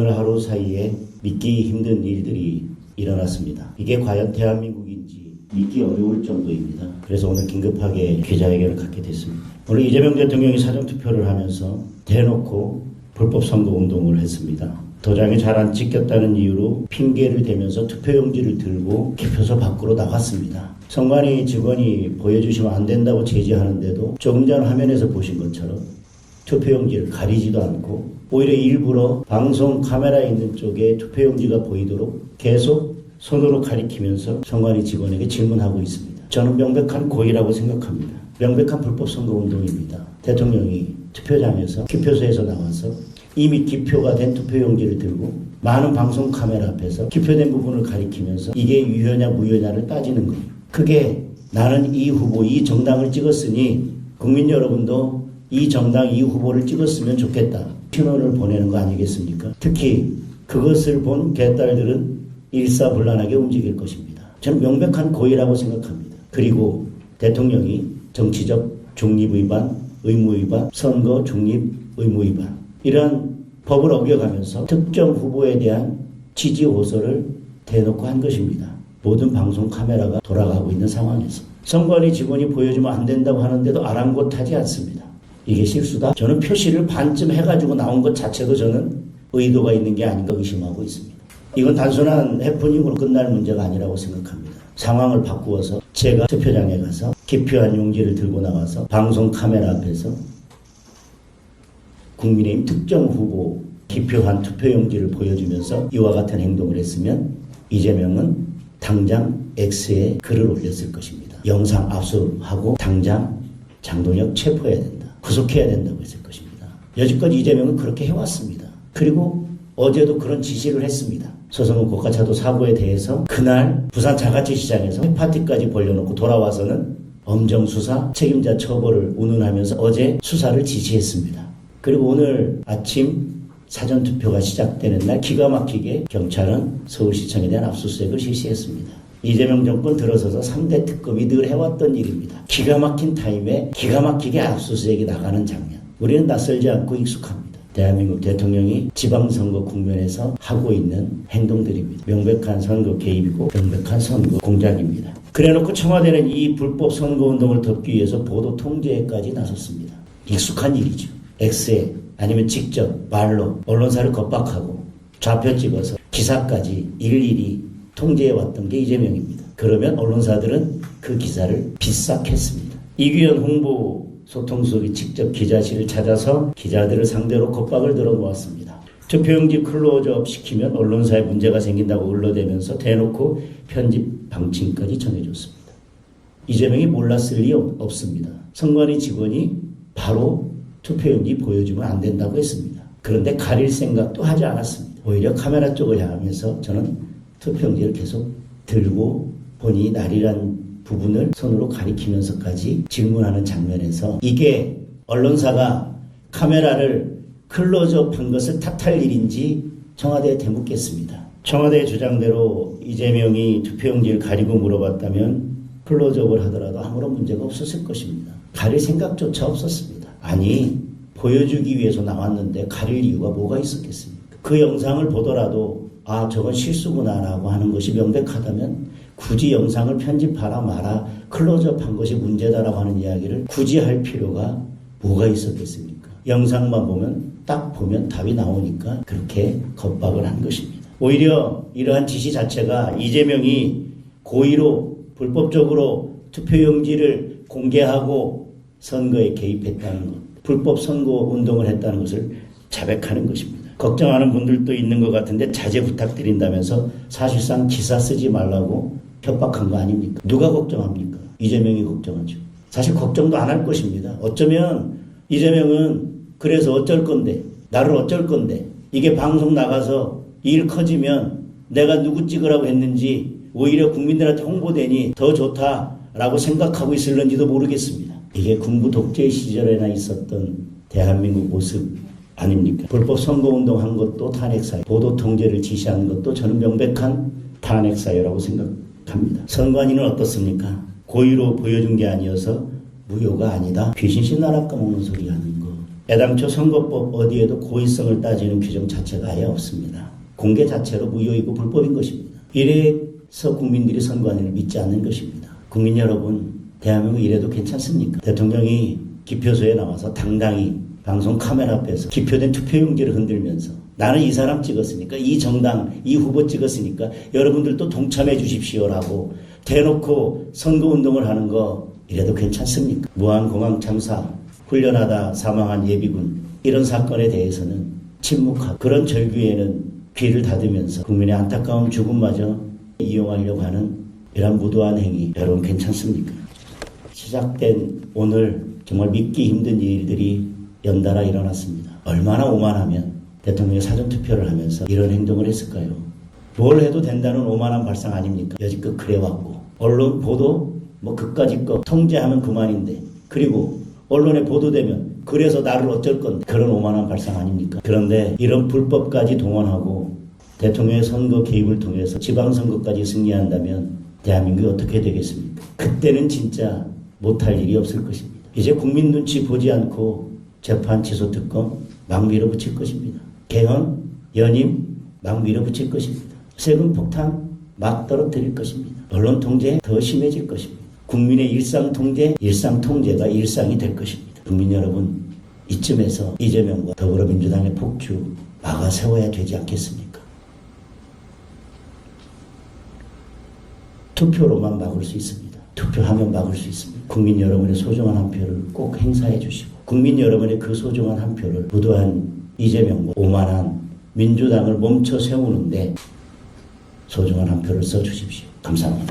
오늘 하루 사이에 믿기 힘든 일들이 일어났습니다. 이게 과연 대한민국인지 믿기 어려울 정도입니다. 그래서 오늘 긴급하게 기자회견을 갖게 됐습니다. 오늘 이재명 대통령이 사전투표를 하면서 대놓고 불법 선거운동을 했습니다. 도장이 잘 안 찍혔다는 이유로 핑계를 대면서 투표용지를 들고 개표소 밖으로 나갔습니다. 선관위 직원이 보여주시면 안 된다고 제지하는데도 조금 전 화면에서 보신 것처럼 투표용지를 가리지도 않고 오히려 일부러 방송 카메라에 있는 쪽에 투표용지가 보이도록 계속 손으로 가리키면서 선관위 직원에게 질문하고 있습니다. 저는 명백한 고의라고 생각합니다. 명백한 불법 선거운동입니다. 대통령이 투표장에서 기표소에서 나와서 이미 기표가 된 투표용지를 들고 많은 방송 카메라 앞에서 기표된 부분을 가리키면서 이게 유효냐 무효냐를 따지는 거예요. 그게 나는 이 후보, 이 정당을 찍었으니 국민 여러분도 이 정당, 이 후보를 찍었으면 좋겠다. 신호를 보내는 거 아니겠습니까? 특히 그것을 본 개딸들은 일사불란하게 움직일 것입니다. 저는 명백한 고의라고 생각합니다. 그리고 대통령이 정치적 중립위반, 의무위반, 선거 중립 의무위반 이러한 법을 어겨가면서 특정 후보에 대한 지지 호소를 대놓고 한 것입니다. 모든 방송 카메라가 돌아가고 있는 상황에서 선관위 직원이 보여주면 안 된다고 하는데도 아랑곳하지 않습니다. 이게 실수다? 저는 표시를 반쯤 해가지고 나온 것 자체도 저는 의도가 있는 게 아닌가 의심하고 있습니다. 이건 단순한 해프닝으로 끝날 문제가 아니라고 생각합니다. 상황을 바꾸어서 제가 투표장에 가서 기표한 용지를 들고 나와서 방송 카메라 앞에서 국민의힘 특정 후보 기표한 투표용지를 보여주면서 이와 같은 행동을 했으면 이재명은 당장 X에 글을 올렸을 것입니다. 영상 압수하고 당장 장동혁 체포해야 된다. 구속해야 된다고 했을 것입니다. 여지껏 이재명은 그렇게 해왔습니다. 그리고 어제도 그런 지시를 했습니다. 서성은 고가차도 사고에 대해서 그날 부산 자가치시장에서 파티까지 벌려놓고 돌아와서는 엄정수사 책임자 처벌을 운운하면서 어제 수사를 지시했습니다. 그리고 오늘 아침 사전투표가 시작되는 날 기가 막히게 경찰은 서울시청에 대한 압수수색을 실시했습니다. 이재명 정권 들어서서 3대 특검이 늘 해왔던 일입니다. 기가 막힌 타임에 기가 막히게 압수수색이 나가는 장면. 우리는 낯설지 않고 익숙합니다. 대한민국 대통령이 지방선거 국면에서 하고 있는 행동들입니다. 명백한 선거 개입이고 명백한 선거 공작입니다. 그래놓고 청와대는 이 불법 선거운동을 덮기 위해서 보도 통제까지 나섰습니다. 익숙한 일이죠. X에 아니면 직접 말로 언론사를 겁박하고 좌표 찍어서 기사까지 일일이 통제해왔던 게 이재명입니다. 그러면 언론사들은 그 기사를 비싹했습니다. 이규현 홍보소통수석이 직접 기자실을 찾아서 기자들을 상대로 겁박을 들어놓았습니다. 투표용지 클로즈업 시키면 언론사에 문제가 생긴다고 울러대면서 대놓고 편집 방침까지 정해줬습니다. 이재명이 몰랐을 리 없습니다. 선관위 직원이 바로 투표용지 보여주면 안 된다고 했습니다. 그런데 가릴 생각도 하지 않았습니다. 오히려 카메라 쪽을 향해서 저는 투표용지를 계속 들고 보니 나리란 부분을 손으로 가리키면서까지 질문하는 장면에서 이게 언론사가 카메라를 클로즈업한 것을 탓할 일인지 청와대에 되묻겠습니다. 청와대의 주장대로 이재명이 투표용지를 가리고 물어봤다면 클로즈업을 하더라도 아무런 문제가 없었을 것입니다. 가릴 생각조차 없었습니다. 아니, 보여주기 위해서 나왔는데 가릴 이유가 뭐가 있었겠습니까? 그 영상을 보더라도 아, 저건 실수구나 라고 하는 것이 명백하다면 굳이 영상을 편집하라 마라 클로즈업한 것이 문제다라고 하는 이야기를 굳이 할 필요가 뭐가 있었겠습니까? 영상만 보면 딱 보면 답이 나오니까 그렇게 겁박을 한 것입니다. 오히려 이러한 지시 자체가 이재명이 고의로 불법적으로 투표용지를 공개하고 선거에 개입했다는 것, 불법 선거 운동을 했다는 것을 자백하는 것입니다. 걱정하는 분들도 있는 것 같은데 자제 부탁드린다면서 사실상 기사 쓰지 말라고 협박한 거 아닙니까? 누가 걱정합니까? 이재명이 걱정하죠. 사실 걱정도 안 할 것입니다. 어쩌면 이재명은 그래서 어쩔 건데, 나를 어쩔 건데, 이게 방송 나가서 일 커지면 내가 누구 찍으라고 했는지 오히려 국민들한테 홍보되니 더 좋다라고 생각하고 있을는지도 모르겠습니다. 이게 군부 독재 시절에나 있었던 대한민국 모습 아닙니까? 불법 선거운동 한 것도 탄핵사유, 보도 통제를 지시한 것도 저는 명백한 탄핵사유라고 생각합니다. 선관위는 어떻습니까? 고의로 보여준 게 아니어서 무효가 아니다. 귀신 신나라 까먹는 소리 하는 거. 애당초 선거법 어디에도 고의성을 따지는 규정 자체가 아예 없습니다. 공개 자체로 무효이고 불법인 것입니다. 이래서 국민들이 선관위를 믿지 않는 것입니다. 국민 여러분, 대한민국 이래도 괜찮습니까? 대통령이 기표소에 나와서 당당히 방송 카메라 앞에서 기표된 투표용지를 흔들면서 나는 이 사람 찍었으니까, 이 정당, 이 후보 찍었으니까 여러분들도 동참해 주십시오라고 대놓고 선거운동을 하는 거 이래도 괜찮습니까? 무한공항 참사, 훈련하다 사망한 예비군, 이런 사건에 대해서는 침묵하고 그런 절규에는 귀를 닫으면서 국민의 안타까운 죽음마저 이용하려고 하는 이런 무도한 행위, 여러분 괜찮습니까? 시작된 오늘 정말 믿기 힘든 일들이 연달아 일어났습니다. 얼마나 오만하면 대통령이 사전투표를 하면서 이런 행동을 했을까요? 뭘 해도 된다는 오만한 발상 아닙니까? 여지껏 그래왔고 언론 보도 그까짓 거 통제하면 그만인데, 그리고 언론에 보도되면 그래서 나를 어쩔 건데, 그런 오만한 발상 아닙니까? 그런데 이런 불법까지 동원하고 대통령의 선거 개입을 통해서 지방선거까지 승리한다면 대한민국이 어떻게 되겠습니까? 그때는 진짜 못할 일이 없을 것입니다. 이제 국민 눈치 보지 않고 재판, 취소, 특검 막 밀어붙일 것입니다. 개헌, 연임 막 밀어붙일 것입니다. 세금 폭탄 막 떨어뜨릴 것입니다. 언론 통제 더 심해질 것입니다. 국민의 일상 통제, 일상 통제가 일상이 될 것입니다. 국민 여러분, 이쯤에서 이재명과 더불어민주당의 폭주 막아 세워야 되지 않겠습니까? 투표로만 막을 수 있습니다. 투표하면 막을 수 있습니다. 국민 여러분의 소중한 한 표를 꼭 행사해 주시고, 국민 여러분의 그 소중한 한 표를 부도한 이재명과 오만한 민주당을 멈춰 세우는데 소중한 한 표를 써 주십시오. 감사합니다.